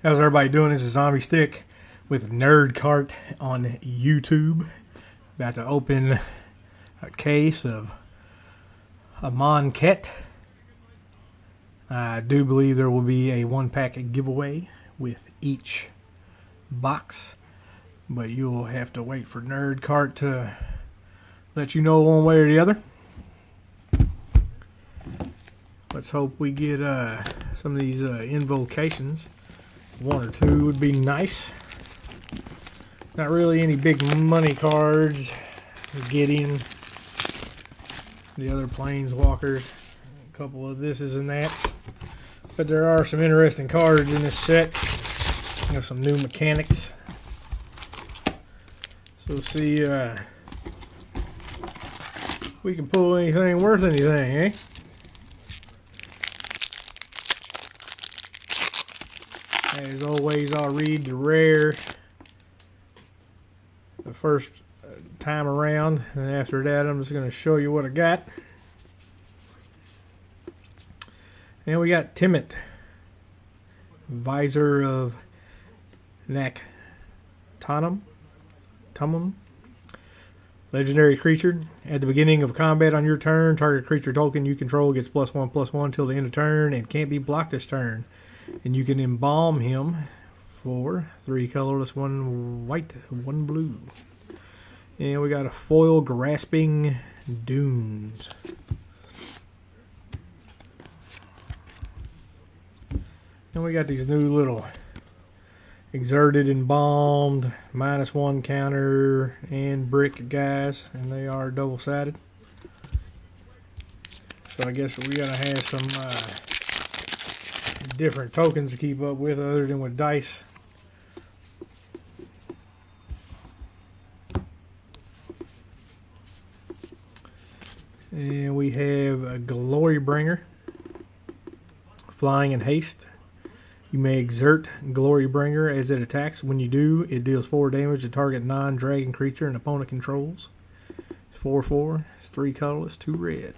How's everybody doing? This is Zombie Stick with NerdCart on YouTube. About to open a case of Amonkhet. I do believe there will be a one-pack giveaway with each box, but you'll have to wait for NerdCart to let you know one way or the other. Let's hope we get some of these invocations. One or two would be nice. Not really any big money cards. Gideon, the other Planeswalkers, a couple of thises and that's. But there are some interesting cards in this set. Got some new mechanics. So we'll see if we can pull anything worth anything, eh? As always, I'll read the rare the first time around, and after that I'm just going to show you what I got. And we got Timid, Visor of Tumum. Legendary creature. At the beginning of combat on your turn, target creature token you control gets +1/+1 till the end of turn and can't be blocked this turn. And you can embalm him for 3 colorless, 1 white, 1 blue. And we got a foil Grasping Dunes. And we got these new little exerted, embalmed, -1 counter, and brick guys, and they are double-sided. So I guess we gotta have some different tokens to keep up with other than with dice. And we have a Glorybringer, Flying and Haste. You may exert Glorybringer as it attacks. When you do, it deals 4 damage to target non-dragon creature an opponent controls. 4/4. It's 3 colorless, 2 red.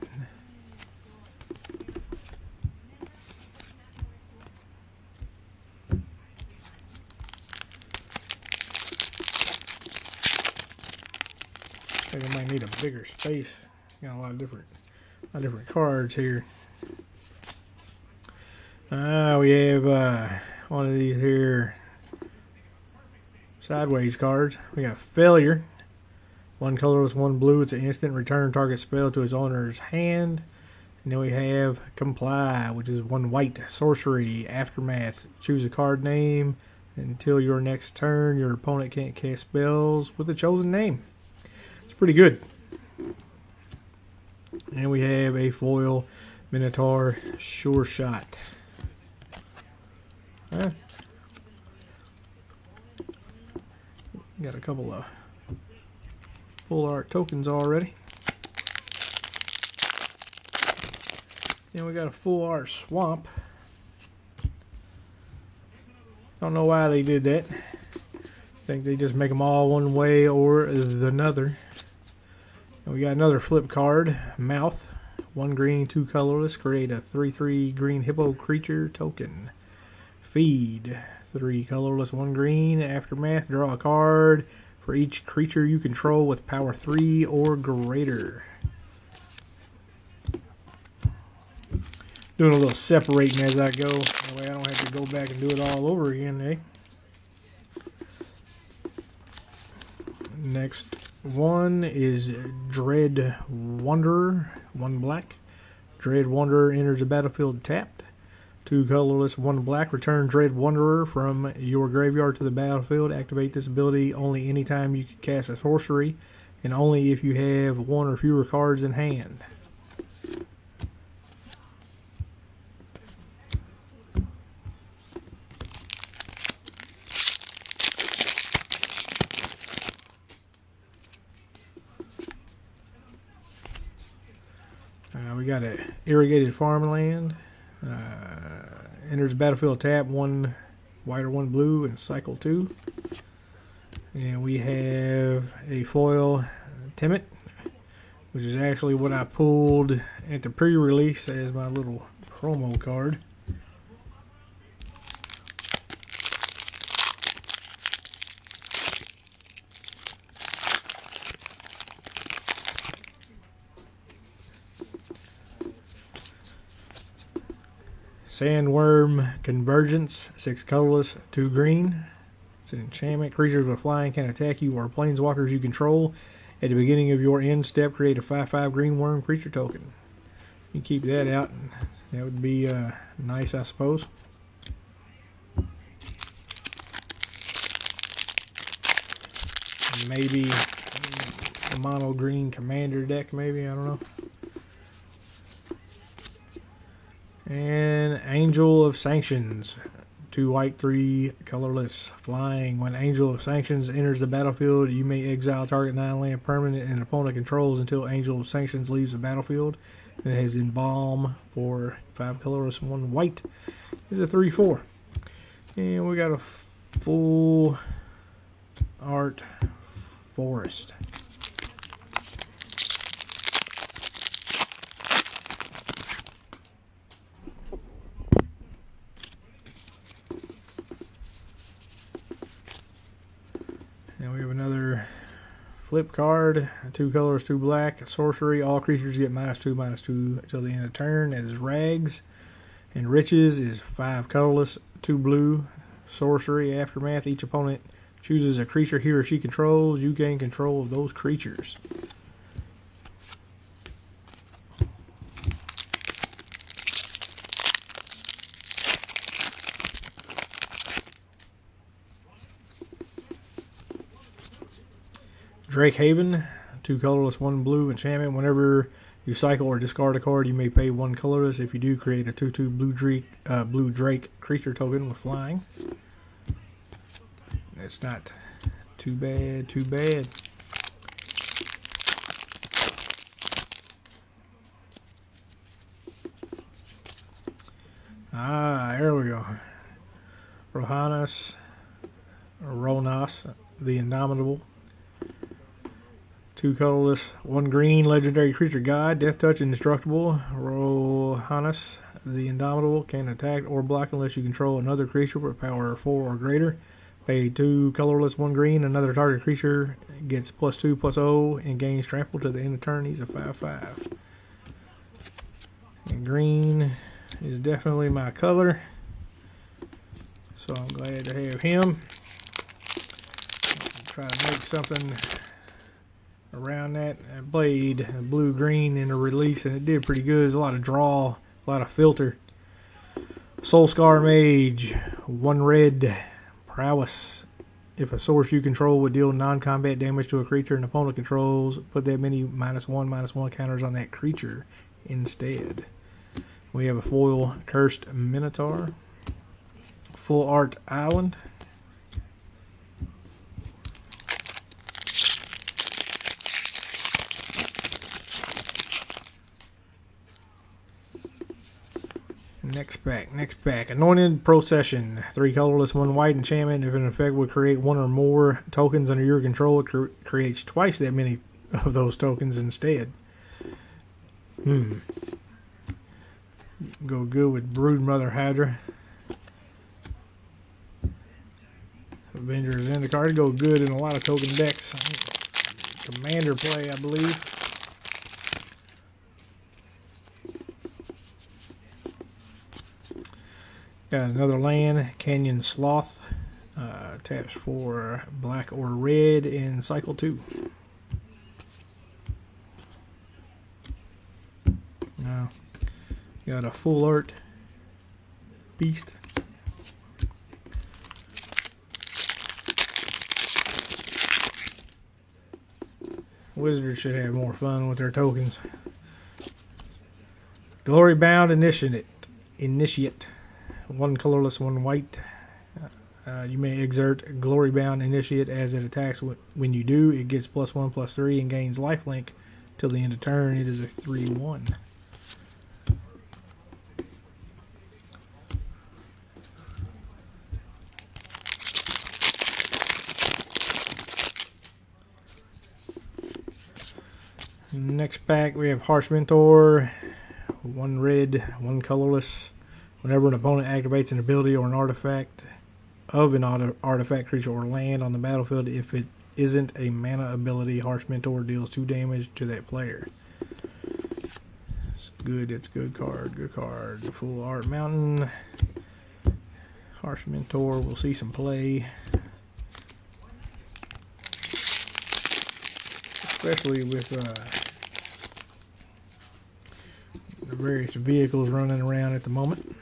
I think I might need a bigger space. Got a lot of different cards here. We have one of these here sideways cards. We got Failure. 1 colorless, 1 blue. It's an instant. Return target spell to its owner's hand. And then we have Comply, which is 1 white sorcery. Aftermath. Choose a card name. Until your next turn, your opponent can't cast spells with the chosen name. It's pretty good. And we have a foil Minotaur Sure Shot. Got a couple of full art tokens already. And we got a full art Swamp. Don't know why they did that. I think they just make them all one way or another. And we got another flip card, Mouth. 1 green, 2 colorless. Create a 3/3 green hippo creature token. Feed. 3 colorless, 1 green. Aftermath. Draw a card for each creature you control with power 3 or greater. Doing a little separating as I go. That way I don't have to go back and do it all over again, eh? Next one is Dread Wanderer, 1 black. Dread Wanderer enters the battlefield tapped. 2 colorless, 1 black. Return Dread Wanderer from your graveyard to the battlefield. Activate this ability only anytime you can cast a sorcery, and only if you have 1 or fewer cards in hand. We got a Irrigated Farmland. Enters the battlefield tap, 1 white or 1 blue, and cycle 2. And we have a foil Timid, which is actually what I pulled at the pre-release as my little promo card. Sandworm Convergence, 6 colorless, 2 green. It's an enchantment. Creatures with flying can attack you or planeswalkers you control. At the beginning of your end step, create a 5/5 green worm creature token. You keep that out. That would be nice, I suppose. Maybe a mono green commander deck, maybe, I don't know. And Angel of Sanctions, 2 white, 3 colorless. Flying. When Angel of Sanctions enters the battlefield, you may exile target 9-land permanent and opponent controls until Angel of Sanctions leaves the battlefield. And it has Embalm for 5 colorless, 1 white. It's a 3/4. And we got a full art forest. Now we have another flip card, 2 colors, 2 black, sorcery. All creatures get -2/-2 until the end of turn. That is Rags. And Riches is 5 colorless, 2 blue, sorcery. Aftermath. Each opponent chooses a creature he or she controls. You gain control of those creatures. Drake Haven, 2 colorless, 1 blue enchantment. Whenever you cycle or discard a card, you may pay 1 colorless. If you do, create a 2/2 blue Drake creature token with flying. That's not too bad, too bad. Ah, there we go. Ronas, the Indomitable. 2 colorless, 1 green, legendary creature god, death touch, indestructible. Ronas, the Indomitable, can attack or block unless you control another creature with power 4 or greater. Pay 2 colorless, 1 green. Another target creature gets +2/+0 and gains trample to the end of turn. He's a 5/5. And green is definitely my color, so I'm glad to have him. Try to make something around that. I played blue-green in a release and it did pretty good. There's a lot of draw, a lot of filter. Soulscar Mage, 1 red, prowess. If a source you control would deal non-combat damage to a creature an opponent controls, put that many -1/-1 counters on that creature instead. We have a foil Cursed Minotaur, full art island. Next pack. Anointed Procession. 3 colorless, 1 white enchantment. If an effect would create 1 or more tokens under your control, it creates twice that many of those tokens instead. Go good with Broodmother Hydra. Avengers in the card. Go good in a lot of token decks. Commander play, I believe. Got another land, Canyon Sloth. Taps for black or red in cycle 2. Now, got a full art beast. Wizards should have more fun with their tokens. Glorybound Initiate. 1 colorless, 1 white. You may exert Glorybound Initiate as it attacks. When you do, it gets +1/+3 and gains lifelink till the end of turn. It is a 3/1. Next pack, we have Harsh Mentor. 1 red, 1 colorless. Whenever an opponent activates an ability or an artifact of an artifact, creature, or land on the battlefield, if it isn't a mana ability, Harsh Mentor deals 2 damage to that player. Good, it's good card, good card. Full Art Mountain. Harsh Mentor, we'll see some play. Especially with the various vehicles running around at the moment.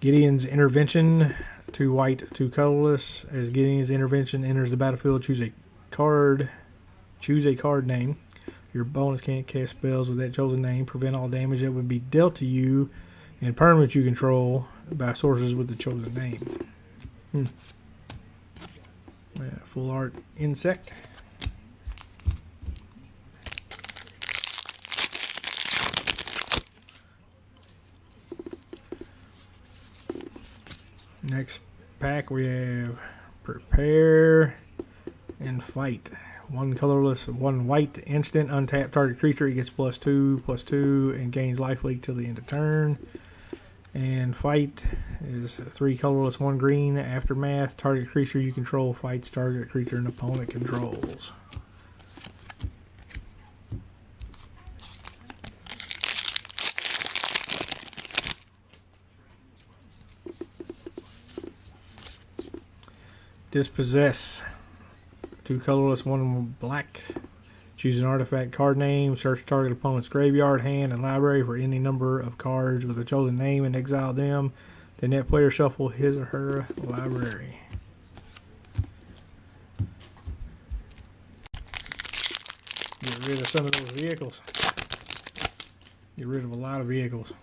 Gideon's Intervention, 2 white, 2 colorless. As Gideon's Intervention enters the battlefield, choose a card name. Your bonus can't cast spells with that chosen name. Prevent all damage that would be dealt to you and permanent you control by sources with the chosen name. Full Art Insect. Next pack we have Prepare and Fight. 1 colorless, 1 white, instant, untapped target creature. It gets +2/+2, and gains life leak till the end of turn. And Fight is 3 colorless, 1 green. Aftermath, target creature you control fights target creature an opponent controls. Dispossess. 2 colorless, 1 black. Choose an artifact card name. Search target opponent's graveyard, hand, and library for any number of cards with a chosen name and exile them. Then that player shuffle his or her library. Get rid of some of those vehicles. Get rid of a lot of vehicles.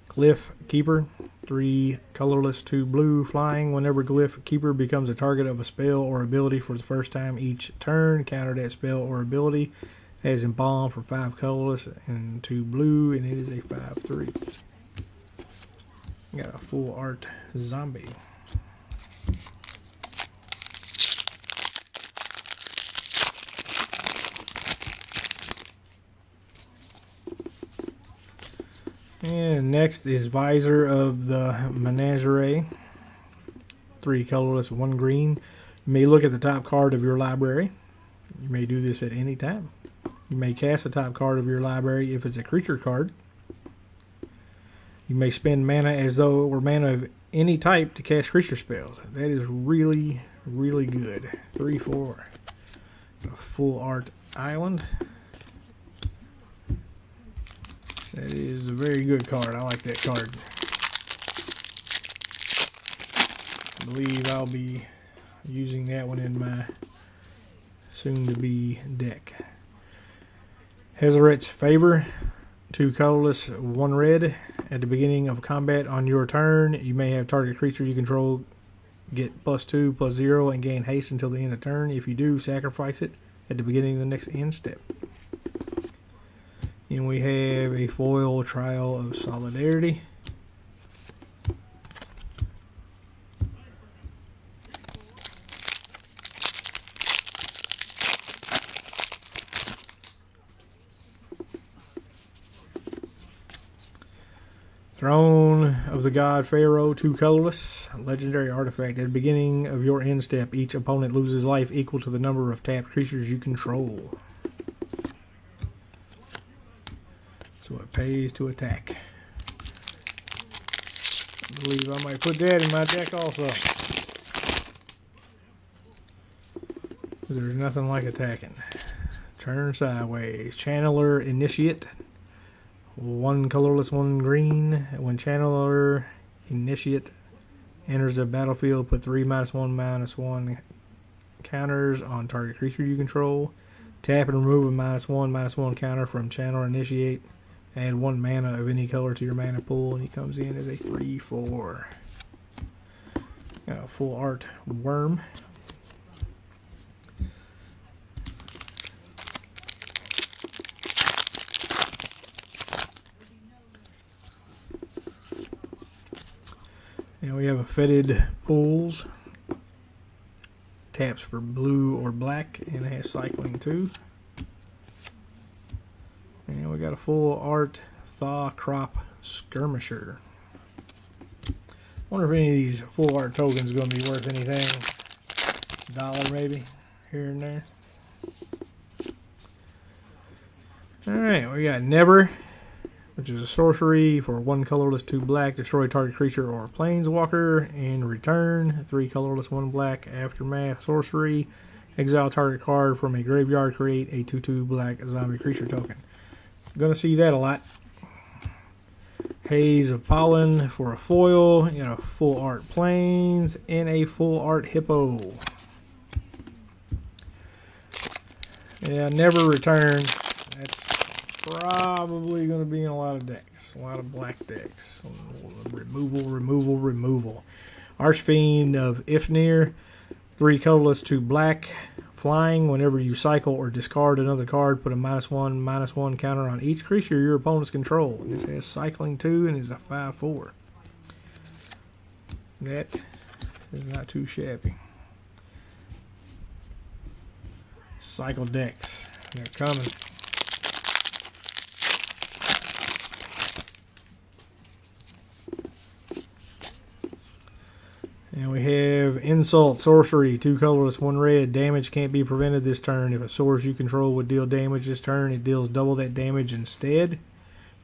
Glyph Keeper. 3 colorless, 2 blue, flying. Whenever Glyph Keeper becomes a target of a spell or ability for the first time each turn, counter that spell or ability. Has Embalm for 5 colorless and 2 blue, and it is a 5/3. Got a Full Art Zombie. And next is Visor of the Menagerie. 3 colorless, 1 green. You may look at the top card of your library. You may do this at any time. You may cast the top card of your library if it's a creature card. You may spend mana as though it were mana of any type to cast creature spells. That is really, really good. 3/4. Full Art Island. That is a very good card. I like that card. I believe I'll be using that one in my soon-to-be deck. Hezeret's Favor. 2 colorless, 1 red. At the beginning of combat on your turn, you may have target creature you control get +2/+0 and gain haste until the end of turn. If you do, sacrifice it at the beginning of the next end step. And we have a foil Trial of Solidarity. Throne of the God Pharaoh, 2 colorless, legendary artifact. At the beginning of your end step, each opponent loses life equal to the number of tapped creatures you control. So it pays to attack. I believe I might put that in my deck also. There's nothing like attacking. Turn sideways. Channeler Initiate. 1 colorless, 1 green. When Channeler Initiate enters the battlefield, put 3 -1/-1 counters on target creature you control. Tap and remove a -1/-1 counter from Channeler Initiate. Add 1 mana of any color to your mana pool, and he comes in as a 3/4. Got a Full Art Worm. And we have a Fetid Pools. Taps for blue or black, and it has cycling too. And we got a Full Art Thaw Crop Skirmisher. Wonder if any of these Full Art tokens are going to be worth anything. $1 maybe, here and there. Alright, we got Never, which is a sorcery for 1 colorless, 2 black. Destroy target creature or planeswalker. In return, 3 colorless, 1 black. Aftermath sorcery. Exile target card from a graveyard. Create a 2/2 black zombie creature token. Gonna see that a lot. Haze of Pollen for a foil. You got a full art plains and a full art hippo. Yeah, Never return. That's probably going to be in a lot of decks. A lot of black decks. Removal. Archfiend of Ifnir. 3 colorless, 2 black. Flying. Whenever you cycle or discard another card, put a -1/-1 counter on each creature your opponents control. And this has cycling 2 and is a 5/4. That is not too shabby. Cycle decks. They're coming. And we have Insult, Sorcery, 2 colorless, 1 red. Damage can't be prevented this turn. If a source you control would deal damage this turn, it deals double that damage instead.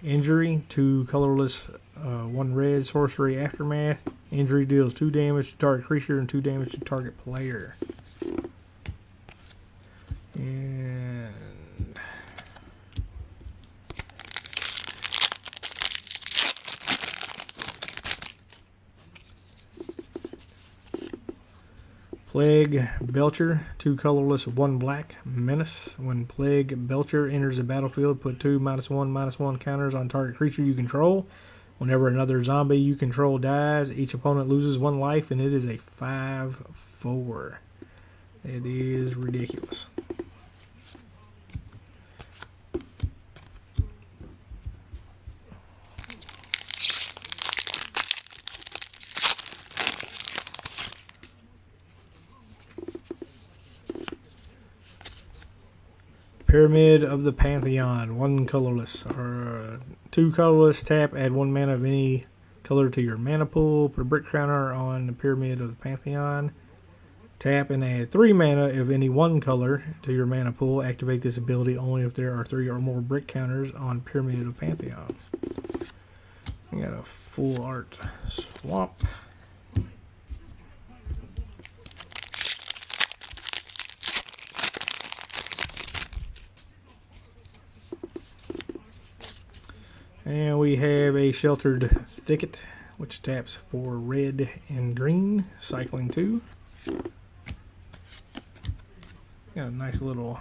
Injury, 2 colorless, 1 red. Sorcery, Aftermath. Injury deals 2 damage to target creature and 2 damage to target player. And Plague Belcher, 2 colorless, 1 black. Menace. When Plague Belcher enters the battlefield, put 2 -1/-1 counters on target creature you control. Whenever another zombie you control dies, each opponent loses 1 life, and it is a 5/4. It is ridiculous. Pyramid of the Pantheon, 1 colorless, or 2 colorless, tap, add 1 mana of any color to your mana pool, put a brick counter on the Pyramid of the Pantheon, tap and add 3 mana of any 1 color to your mana pool. Activate this ability only if there are 3 or more brick counters on Pyramid of the Pantheon. We got a full art swamp. And we have a Sheltered Thicket, which taps for red and green, cycling 2. Got a nice little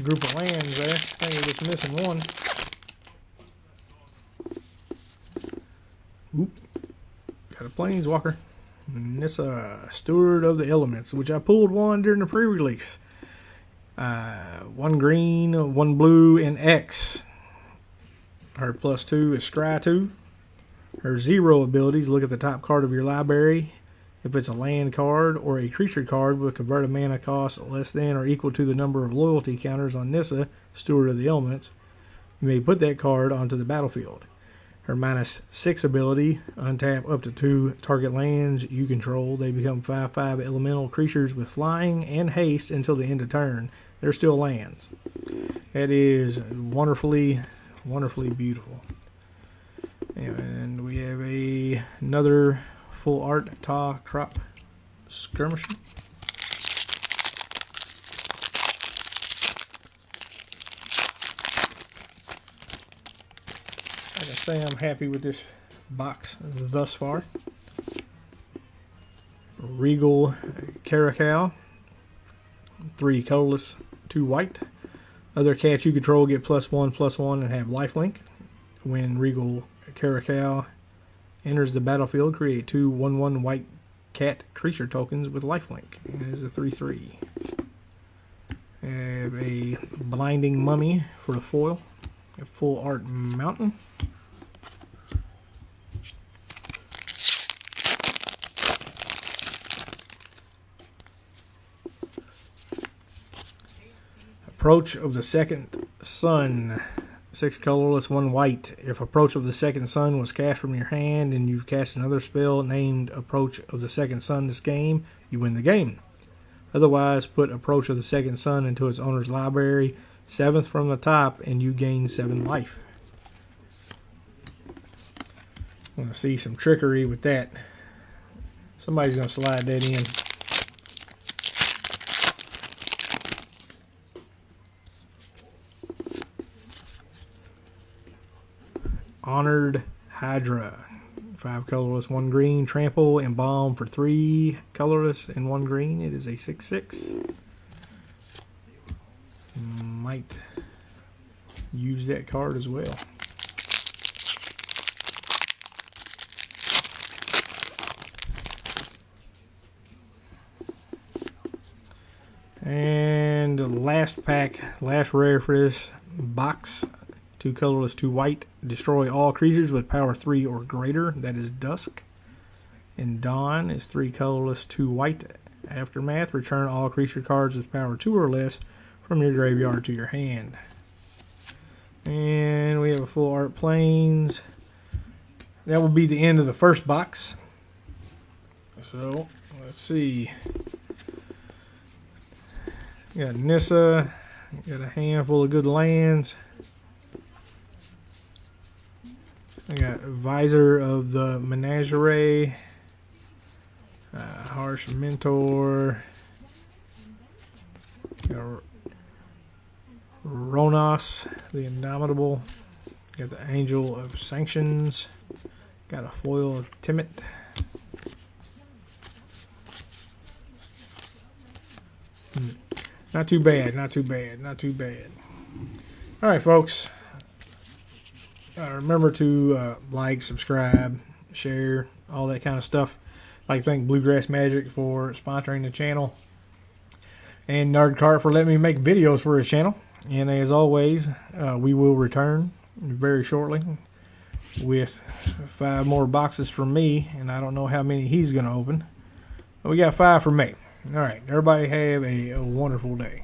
group of lands there. I think we're just missing 1. Oop. Got a Planeswalker. Nissa, Steward of the Elements, which I pulled 1 during the pre-release. 1 green, 1 blue, and X. Her +2 is Scry 2. Her 0 abilities, look at the top card of your library. If it's a land card or a creature card with converted mana cost less than or equal to the number of loyalty counters on Nissa, Steward of the Elements, you may put that card onto the battlefield. Her -6 ability, untap up to 2 target lands you control. They become 5/5 elemental creatures with flying and haste until the end of turn. They're still lands. That is wonderfully, wonderfully beautiful. And we have another full art Ta Crop Skirmisher. I can say I'm happy with this box thus far. Regal Caracal, 3 colorless, 2 white. Other cats you control get +1/+1 and have lifelink. When Regal Caracal enters the battlefield, create 2 1/1 white cat creature tokens with lifelink. It is a 3/3. Have a Blinding Mummy for the foil. A full art mountain. Approach of the Second Sun, 6 colorless, 1 white. If Approach of the Second Sun was cast from your hand and you've cast another spell named Approach of the Second Sun this game, you win the game. Otherwise, put Approach of the Second Sun into its owner's library, 7th from the top, and you gain 7 life. I want to see some trickery with that. Somebody's going to slide that in. Honored Hydra. 5 colorless, 1 green, trample, and bomb for 3 colorless and 1 green. It is a 6/6. Might use that card as well. And the last pack, last rare for this box. 2 colorless, 2 white. Destroy all creatures with power 3 or greater. That is Dusk. And Dawn is 3 colorless, 2 white. Aftermath. Return all creature cards with power 2 or less from your graveyard to your hand. And we have a full art planes. That will be the end of the first box. So, let's see. Got Nissa. Got a handful of good lands. I got Visor of the Menagerie, Harsh Mentor, got Ronos, the Indomitable, got the Angel of Sanctions, got a foil of Timid. Not too bad, not too bad, not too bad. Alright, folks. Remember to like, subscribe, share, all that kind of stuff. I'd like to thank Bluegrass Magic for sponsoring the channel, and NerdCart for letting me make videos for his channel. And as always, we will return very shortly with 5 more boxes from me, and I don't know how many he's going to open. But we got 5 from me. Alright, everybody have a wonderful day.